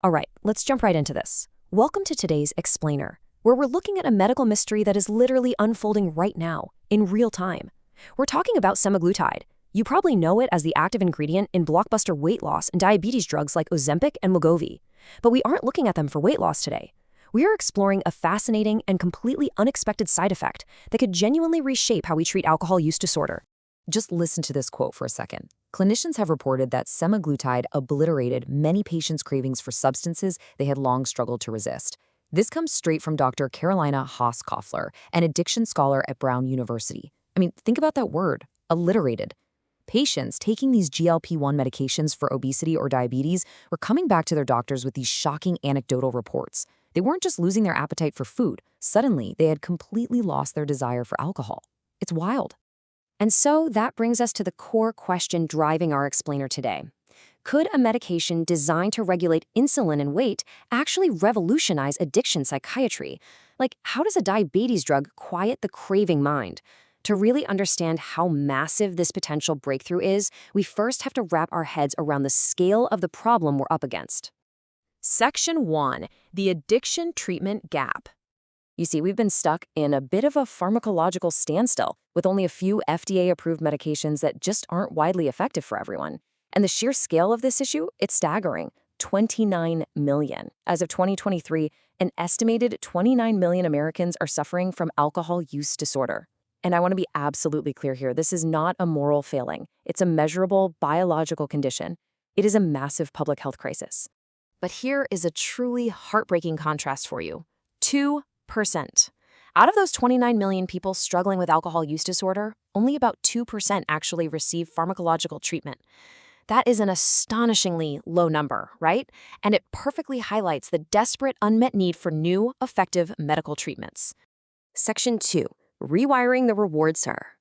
All right, let's jump right into this. Welcome to today's Explainer, where we're looking at a medical mystery that is literally unfolding right now, in real time. We're talking about semaglutide. You probably know it as the active ingredient in blockbuster weight loss and diabetes drugs like Ozempic and Wegovy. But we aren't looking at them for weight loss today. We are exploring a fascinating and completely unexpected side effect that could genuinely reshape how we treat alcohol use disorder. Just listen to this quote for a second. Clinicians have reported that semaglutide obliterated many patients' cravings for substances they had long struggled to resist. This comes straight from Dr. Carolina Haas-Koffler, an addiction scholar at Brown University. Think about that word, obliterated. Patients taking these GLP-1 medications for obesity or diabetes were coming back to their doctors with these shocking anecdotal reports. They weren't just losing their appetite for food. Suddenly, they had completely lost their desire for alcohol. It's wild. And so that brings us to the core question driving our explainer today. Could a medication designed to regulate insulin and weight actually revolutionize addiction psychiatry? Like, how does a diabetes drug quiet the craving mind? To really understand how massive this potential breakthrough is, we first have to wrap our heads around the scale of the problem we're up against. Section 1. The addiction treatment gap. You see, we've been stuck in a bit of a pharmacological standstill with only a few FDA-approved medications that just aren't widely effective for everyone. And the sheer scale of this issue, it's staggering. 29 million. As of 2023, an estimated 29 million Americans are suffering from alcohol use disorder. And I want to be absolutely clear here, this is not a moral failing. It's a measurable biological condition. It is a massive public health crisis. But here is a truly heartbreaking contrast for you. 2%. Out of those 29 million people struggling with alcohol use disorder, only about 2% actually receive pharmacological treatment. That is an astonishingly low number, right? And it perfectly highlights the desperate unmet need for new, effective medical treatments. Section 2. Rewiring the reward center.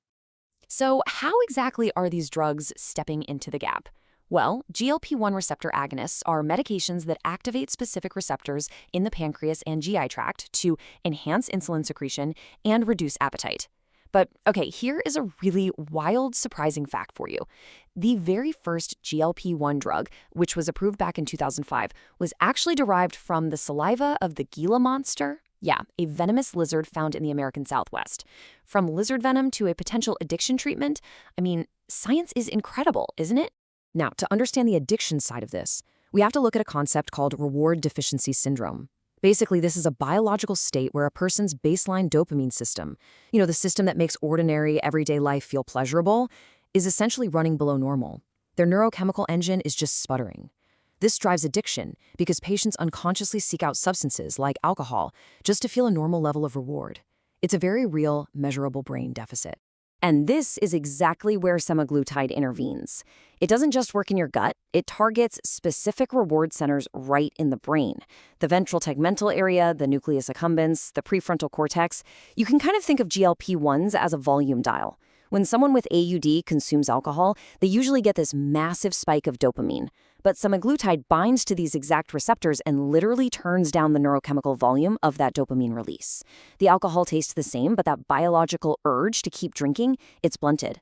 So how exactly are these drugs stepping into the gap? Well, GLP-1 receptor agonists are medications that activate specific receptors in the pancreas and GI tract to enhance insulin secretion and reduce appetite. But okay, here is a really wild, surprising fact for you. The very first GLP-1 drug, which was approved back in 2005, was actually derived from the saliva of the Gila monster. Yeah, a venomous lizard found in the American Southwest. From lizard venom to a potential addiction treatment, science is incredible, isn't it? Now, to understand the addiction side of this, we have to look at a concept called reward deficiency syndrome. Basically, this is a biological state where a person's baseline dopamine system, the system that makes ordinary, everyday life feel pleasurable, is essentially running below normal. Their neurochemical engine is just sputtering. This drives addiction because patients unconsciously seek out substances like alcohol just to feel a normal level of reward. It's a very real, measurable brain deficit. And this is exactly where semaglutide intervenes. It doesn't just work in your gut, it targets specific reward centers right in the brain. The ventral tegmental area, the nucleus accumbens, the prefrontal cortex. You can kind of think of GLP-1s as a volume dial. When someone with AUD consumes alcohol, they usually get this massive spike of dopamine. But semaglutide binds to these exact receptors and literally turns down the neurochemical volume of that dopamine release. The alcohol tastes the same, but that biological urge to keep drinking, it's blunted.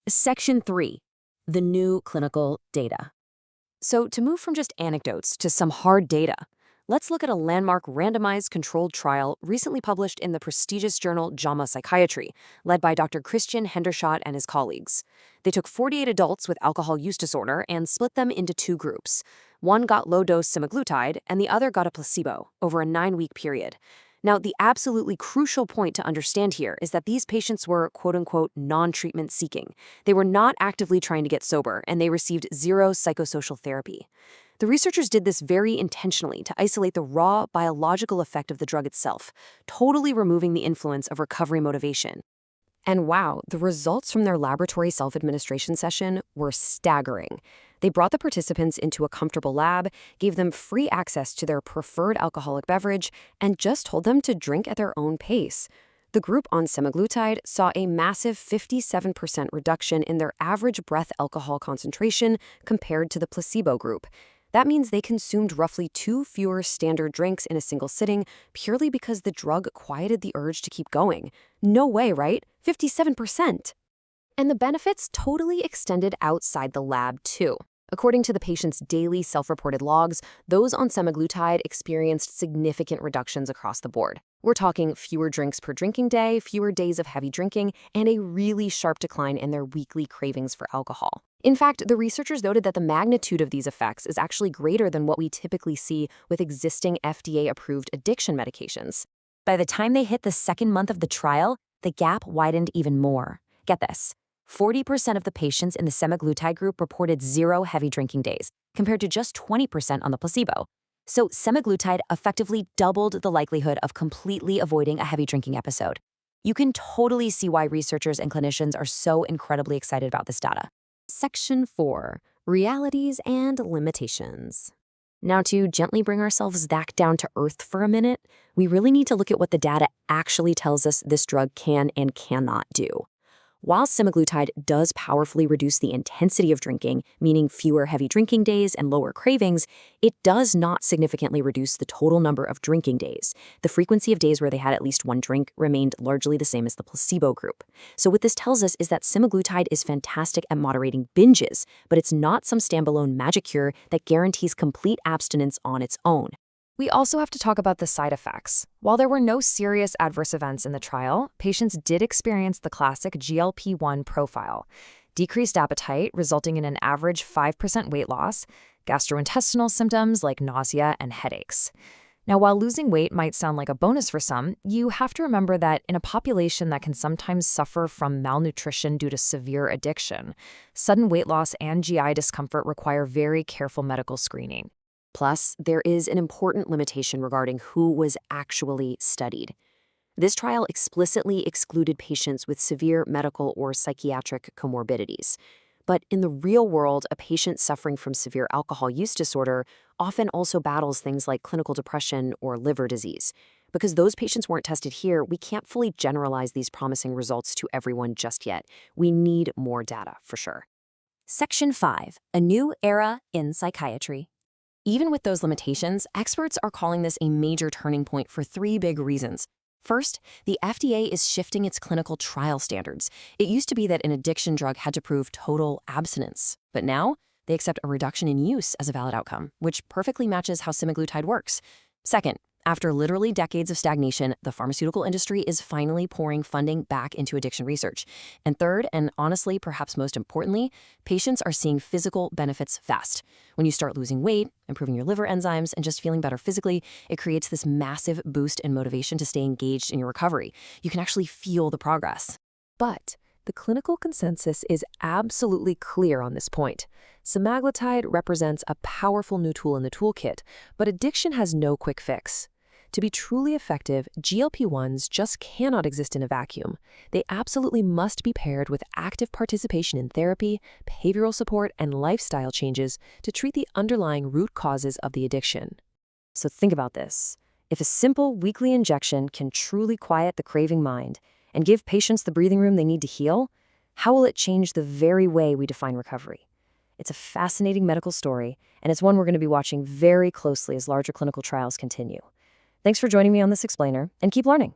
Section 3. The new clinical data. So to move from just anecdotes to some hard data, let's look at a landmark randomized controlled trial recently published in the prestigious journal JAMA Psychiatry, led by Dr. Christian Hendershot and his colleagues. They took 48 adults with alcohol use disorder and split them into two groups. One got low-dose semaglutide, and the other got a placebo over a 9-week period. Now, the absolutely crucial point to understand here is that these patients were, quote-unquote, non-treatment seeking. They were not actively trying to get sober, and they received zero psychosocial therapy. The researchers did this very intentionally to isolate the raw biological effect of the drug itself, totally removing the influence of recovery motivation. And wow, the results from their laboratory self-administration session were staggering. They brought the participants into a comfortable lab, gave them free access to their preferred alcoholic beverage, and just told them to drink at their own pace. The group on semaglutide saw a massive 57% reduction in their average breath alcohol concentration compared to the placebo group. That means they consumed roughly 2 fewer standard drinks in a single sitting purely because the drug quieted the urge to keep going. No way, right? 57%. And the benefits totally extended outside the lab, too. According to the patient's daily self-reported logs, those on semaglutide experienced significant reductions across the board. We're talking fewer drinks per drinking day, fewer days of heavy drinking, and a really sharp decline in their weekly cravings for alcohol. In fact, the researchers noted that the magnitude of these effects is actually greater than what we typically see with existing FDA-approved addiction medications. By the time they hit the second month of the trial, the gap widened even more. Get this. 40% of the patients in the semaglutide group reported 0 heavy drinking days, compared to just 20% on the placebo. So semaglutide effectively doubled the likelihood of completely avoiding a heavy drinking episode. You can totally see why researchers and clinicians are so incredibly excited about this data. Section 4. Realities and Limitations. Now, to gently bring ourselves back down to earth for a minute, we really need to look at what the data actually tells us this drug can and cannot do. While semaglutide does powerfully reduce the intensity of drinking, meaning fewer heavy drinking days and lower cravings, it does not significantly reduce the total number of drinking days. The frequency of days where they had at least one drink remained largely the same as the placebo group. So what this tells us is that semaglutide is fantastic at moderating binges, but it's not some standalone magic cure that guarantees complete abstinence on its own. We also have to talk about the side effects. While there were no serious adverse events in the trial, patients did experience the classic GLP-1 profile: decreased appetite, resulting in an average 5% weight loss, gastrointestinal symptoms like nausea and headaches. Now, while losing weight might sound like a bonus for some, you have to remember that in a population that can sometimes suffer from malnutrition due to severe addiction, sudden weight loss and GI discomfort require very careful medical screening. Plus, there is an important limitation regarding who was actually studied. This trial explicitly excluded patients with severe medical or psychiatric comorbidities. But in the real world, a patient suffering from severe alcohol use disorder often also battles things like clinical depression or liver disease. Because those patients weren't tested here, we can't fully generalize these promising results to everyone just yet. We need more data, for sure. Section 5. A New Era in Psychiatry. Even with those limitations, experts are calling this a major turning point for 3 big reasons. First, the FDA is shifting its clinical trial standards. It used to be that an addiction drug had to prove total abstinence, but now they accept a reduction in use as a valid outcome, which perfectly matches how semaglutide works. Second, after literally decades of stagnation, the pharmaceutical industry is finally pouring funding back into addiction research. And third, and honestly, perhaps most importantly, patients are seeing physical benefits fast. When you start losing weight, improving your liver enzymes, and just feeling better physically, it creates this massive boost in motivation to stay engaged in your recovery. You can actually feel the progress. But the clinical consensus is absolutely clear on this point. Semaglutide represents a powerful new tool in the toolkit, but addiction has no quick fix. To be truly effective, GLP-1s just cannot exist in a vacuum. They absolutely must be paired with active participation in therapy, behavioral support, and lifestyle changes to treat the underlying root causes of the addiction. So think about this. If a simple weekly injection can truly quiet the craving mind and give patients the breathing room they need to heal, how will it change the very way we define recovery? It's a fascinating medical story, and it's one we're going to be watching very closely as larger clinical trials continue. Thanks for joining me on this explainer, and keep learning.